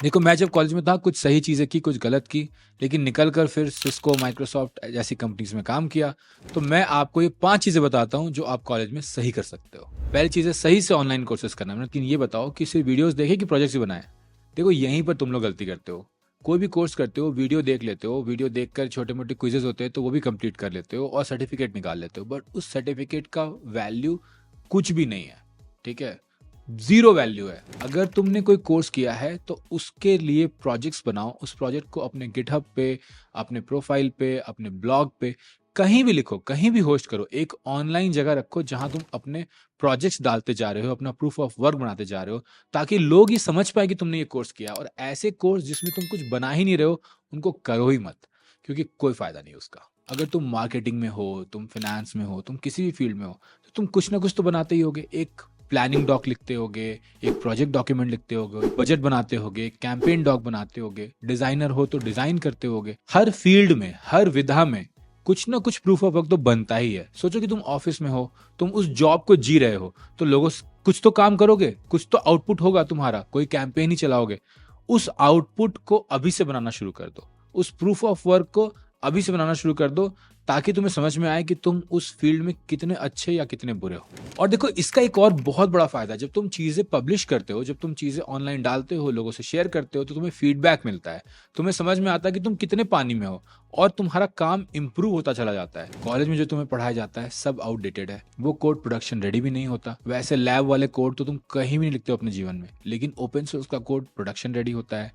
देखो, मैं जब कॉलेज में था कुछ सही चीज़ें की, कुछ गलत की, लेकिन निकल कर फिर सिस्को, माइक्रोसॉफ्ट जैसी कंपनीज में काम किया। तो मैं आपको ये 5 चीज़ें बताता हूँ जो आप कॉलेज में सही कर सकते हो। पहली चीज़ है सही से ऑनलाइन कोर्सेज करना। लेकिन ये बताओ कि सिर्फ वीडियोस देखे कि प्रोजेक्ट्स भी बनाए। देखो, यहीं पर तुम लोग गलती करते हो। कोई भी कोर्स करते हो, वीडियो देख लेते हो, वीडियो देखकर छोटे मोटे क्विजेज होते हैं तो वो भी कंप्लीट कर लेते हो और सर्टिफिकेट निकाल लेते हो, बट उस सर्टिफिकेट का वैल्यू कुछ भी नहीं है। ठीक है, जीरो वैल्यू है। अगर तुमने कोई कोर्स किया है तो उसके लिए प्रोजेक्ट्स बनाओ, उस प्रोजेक्ट को अपने गिटहब पे, अपने प्रोफाइल पे, अपने ब्लॉग पे, कहीं भी लिखो, कहीं भी होस्ट करो। एक ऑनलाइन जगह रखो जहां तुम अपने प्रोजेक्ट्स डालते जा रहे हो, अपना प्रूफ ऑफ वर्क बनाते जा रहे हो, ताकि लोग ये समझ पाए कि तुमने ये कोर्स किया। और ऐसे कोर्स जिसमें तुम कुछ बना ही नहीं रहे हो, उनको करो ही मत, क्योंकि कोई फायदा नहीं उसका। अगर तुम मार्केटिंग में हो, तुम फाइनेंस में हो, तुम किसी भी फील्ड में हो, तो तुम कुछ ना कुछ तो बनाते ही होगे। एक प्लानिंग डॉक लिखते होगे, एक प्रोजेक्ट डॉक्यूमेंट लिखते होगे, बजट बनाते होगे, कैंपेन डॉक बनाते होगे, डिजाइनर हो तो डिजाइन करते होगे। हर फील्ड में, हर विधा में कुछ ना कुछ प्रूफ ऑफ वर्क तो बनता ही है। सोचो कि तुम ऑफिस में हो, तुम उस जॉब को जी रहे हो, तो लोगों से कुछ तो काम करोगे, कुछ तो आउटपुट होगा तुम्हारा, कोई कैंपेन ही चलाओगे। उस आउटपुट को अभी से बनाना शुरू कर दो, उस प्रूफ ऑफ वर्क को अभी से बनाना शुरू कर दो, ताकि तुम्हें समझ में आए कि तुम उस फील्ड में कितने अच्छे या कितने बुरे हो। और देखो, इसका एक और बहुत बड़ा फायदा है, जब तुम चीजें पब्लिश करते हो, जब तुम चीजें ऑनलाइन डालते हो, लोगों से शेयर करते हो, तो तुम्हें फीडबैक मिलता है। तुम्हें समझ में आता है कि तुम कितने पानी में हो, और तुम्हारा काम इंप्रूव होता चला जाता है। कॉलेज में जो तुम्हें पढ़ाया जाता है सब आउटडेटेड है, वो कोड प्रोडक्शन रेडी भी नहीं होता। वैसे लैब वाले कोड तो तुम कहीं भी नहीं लिखते हो अपने जीवन में, लेकिन ओपन सोर्स का कोड प्रोडक्शन रेडी होता है,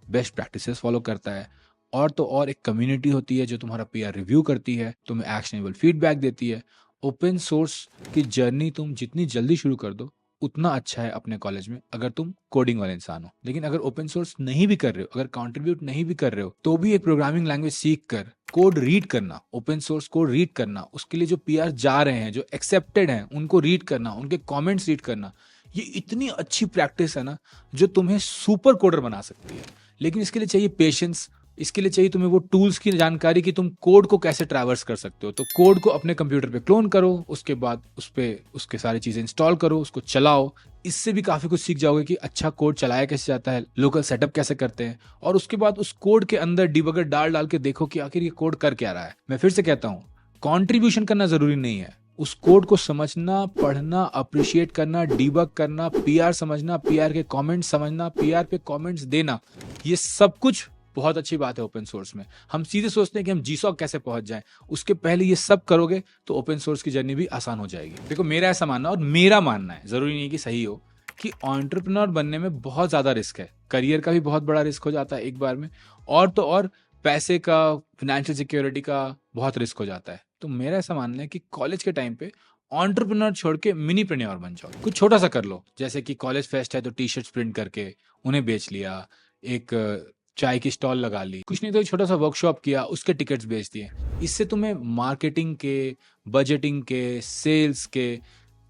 बेस्ट प्रैक्टिसेस फॉलो करता है। और तो और एक कम्युनिटी होती है जो तुम्हारा पीयर रिव्यू करती है, तुम्हें एक्शनेबल फीडबैक देती है। ओपन सोर्स की जर्नी तुम जितनी जल्दी शुरू कर दो, उतना अच्छा है अपने कॉलेज में, अगर तुम कोडिंग वाले इंसान हो। लेकिन अगर ओपन सोर्स नहीं भी कर रहे हो, अगर कंट्रीब्यूट नहीं भी कर रहे हो, तो भी एक प्रोग्रामिंग लैंग्वेज सीख कर कोड रीड करना, ओपन सोर्स कोड रीड करना, उसके लिए जो पीआर जा रहे हैं, जो एक्सेप्टेड हैं, उनको रीड करना, उनके कमेंट्स रीड करना, ये इतनी अच्छी प्रैक्टिस है ना, जो तुम्हें सुपर कोडर बना सकती है। लेकिन इसके लिए चाहिए पेशेंस, इसके लिए चाहिए तुम्हें वो टूल्स की जानकारी कि तुम कोड को कैसे ट्रैवर्स कर सकते हो। तो कोड को अपने कंप्यूटर पे क्लोन करो, उसके बाद उस पे उसके सारी चीजें इंस्टॉल करो, उसको चलाओ। इससे भी काफी कुछ सीख जाओगे कि अच्छा कोड चलाया कैसे जाता है, लोकल सेटअप कैसे करते हैं, और उसके बाद उस कोड के अंदर डिबगर डाल डाल के देखो कि आखिर ये कोड कर क्या रहा है। मैं फिर से कहता हूँ, कॉन्ट्रीब्यूशन करना जरूरी नहीं है, उस कोड को समझना, पढ़ना, अप्रिशिएट करना, डीबग करना, पीआर समझना, पीआर के कमेंट्स समझना, पीआर पे कमेंट्स देना, ये सब कुछ बहुत अच्छी बात है ओपन सोर्स में। हम सीधे सोचते हैं कि हम जीसॉक कैसे पहुंच जाएं, उसके पहले ये सब करोगे तो ओपन सोर्स की जर्नी भी आसान हो जाएगी। देखो, मेरा ऐसा मानना, और मेरा मानना है, जरूरी नहीं कि सही हो, कि एंटरप्रेन्योर बनने में बहुत ज्यादा रिस्क है। करियर का भी बहुत बड़ा रिस्क हो जाता है एक बार में, और तो और पैसे का, फाइनेंशियल सिक्योरिटी का बहुत रिस्क हो जाता है। तो मेरा ऐसा मानना है कि कॉलेज के टाइम पे एंटरप्रेन्योर छोड़ के मिनीप्रेन्योर बन जाओ। कुछ छोटा सा कर लो, जैसे कि कॉलेज फेस्ट है तो टी शर्ट प्रिंट करके उन्हें बेच लिया, एक चाय की स्टॉल लगा ली, कुछ नहीं तो एक छोटा सा वर्कशॉप किया, उसके टिकट्स बेच दिए। इससे तुम्हें मार्केटिंग के, बजटिंग के, सेल्स के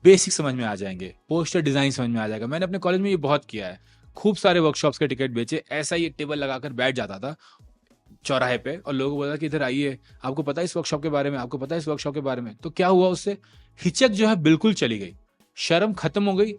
बेसिक समझ में आ जाएंगे, पोस्टर डिजाइन समझ में आ जाएगा। मैंने अपने कॉलेज में ये बहुत किया है, खूब सारे वर्कशॉप्स के टिकट बेचे। ऐसा ही एक टेबल लगाकर बैठ जाता था चौराहे पे, और लोगों को बोला कि इधर आइए, आपको पता है इस वर्कशॉप के बारे में, आपको पता है इस वर्कशॉप के बारे में। तो क्या हुआ, उससे हिचक जो है बिल्कुल चली गई, शर्म खत्म हो गई।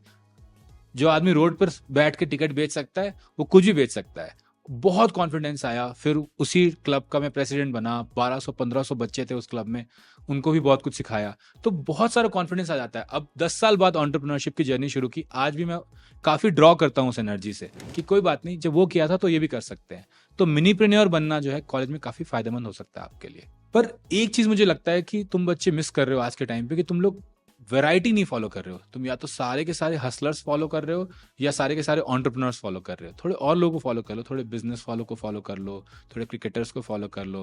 जो आदमी रोड पर बैठ के टिकट बेच सकता है, वो कुछ भी बेच सकता है। बहुत कॉन्फिडेंस आया। फिर उसी क्लब का मैं प्रेसिडेंट बना, 1200-1500 बच्चे थे उस क्लब में, उनको भी बहुत कुछ सिखाया। तो बहुत सारा कॉन्फिडेंस आ जाता है। अब 10 साल बाद एंटरप्रेन्योरशिप की जर्नी शुरू की, आज भी मैं काफी ड्रॉ करता हूँ उस एनर्जी से कि कोई बात नहीं, जब वो किया था तो ये भी कर सकते हैं। तो मिनीप्रेन्योर बनना जो है कॉलेज में काफी फायदेमंद हो सकता है आपके लिए। पर एक चीज मुझे लगता है कि तुम बच्चे मिस कर रहे हो आज के टाइम पे, कि तुम लोग वैरायटी नहीं फॉलो कर रहे हो। तुम या तो सारे के सारे हसलर्स फॉलो कर रहे हो, या सारे के सारे एंटरप्रेन्योर्स फॉलो कर रहे हो। थोड़े और लोगों को फॉलो कर लो, थोड़े बिजनेस को फॉलो कर लो, थोड़े क्रिकेटर्स को फॉलो कर लो,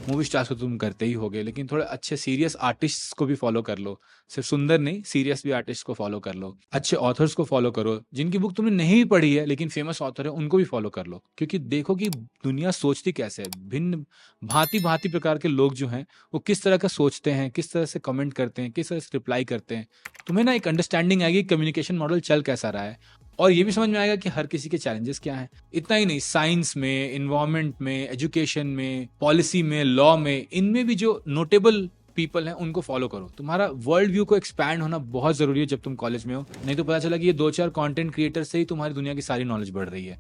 मूवी स्टार्स को तुम करते ही होगे, लेकिन थोड़े अच्छे सीरियस आर्टिस्ट को भी फॉलो कर लो। सिर्फ सुंदर नहीं, सीरियस भी आर्टिस्ट को फॉलो कर लो। अच्छे ऑथर्स को फॉलो करो, जिनकी बुक तुमने नहीं भी पढ़ी है लेकिन फेमस ऑथर है, उनको भी फॉलो कर लो। क्योंकि देखो कि दुनिया सोचती कैसे है, भिन्न भांति भांति प्रकार के लोग जो हैं वो किस तरह का सोचते हैं, किस तरह से कमेंट करते हैं, किस तरह से रिप्लाई करते हैं। तुम्हें ना एक अंडरस्टैंडिंग आएगी कम्युनिकेशन मॉडल चल कैसा रहा है, और ये भी समझ में आएगा कि हर किसी के चैलेंजेस क्या हैं। इतना ही नहीं, साइंस में, इन्वायरमेंट में, एजुकेशन में, पॉलिसी में, लॉ में, इनमें भी जो नोटेबल पीपल हैं उनको फॉलो करो। तुम्हारा वर्ल्ड व्यू को एक्सपैंड होना बहुत जरूरी है जब तुम कॉलेज में हो। नहीं तो पता चला कि ये 2-4 कंटेंट क्रिएटर से ही तुम्हारी दुनिया की सारी नॉलेज बढ़ रही है।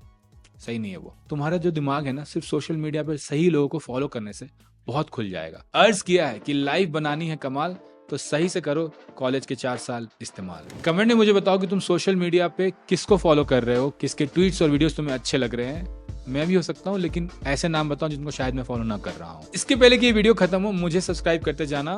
सही नहीं है वो। तुम्हारा जो दिमाग है ना, सिर्फ सोशल मीडिया पे सही लोगों को फॉलो करने से बहुत खुल जाएगा। अर्ज किया है कि लाइफ बनानी है कमाल, तो सही से करो कॉलेज के 4 साल इस्तेमाल। कमेंट में मुझे बताओ कि तुम सोशल मीडिया पे किसको फॉलो कर रहे हो, किसके ट्वीट्स और वीडियोस तुम्हें अच्छे लग रहे हैं। मैं भी हो सकता हूँ, लेकिन ऐसे नाम बताओ जिनको शायद मैं फॉलो ना कर रहा हूँ। इसके पहले कि ये वीडियो खत्म हो, मुझे सब्सक्राइब करते जाना।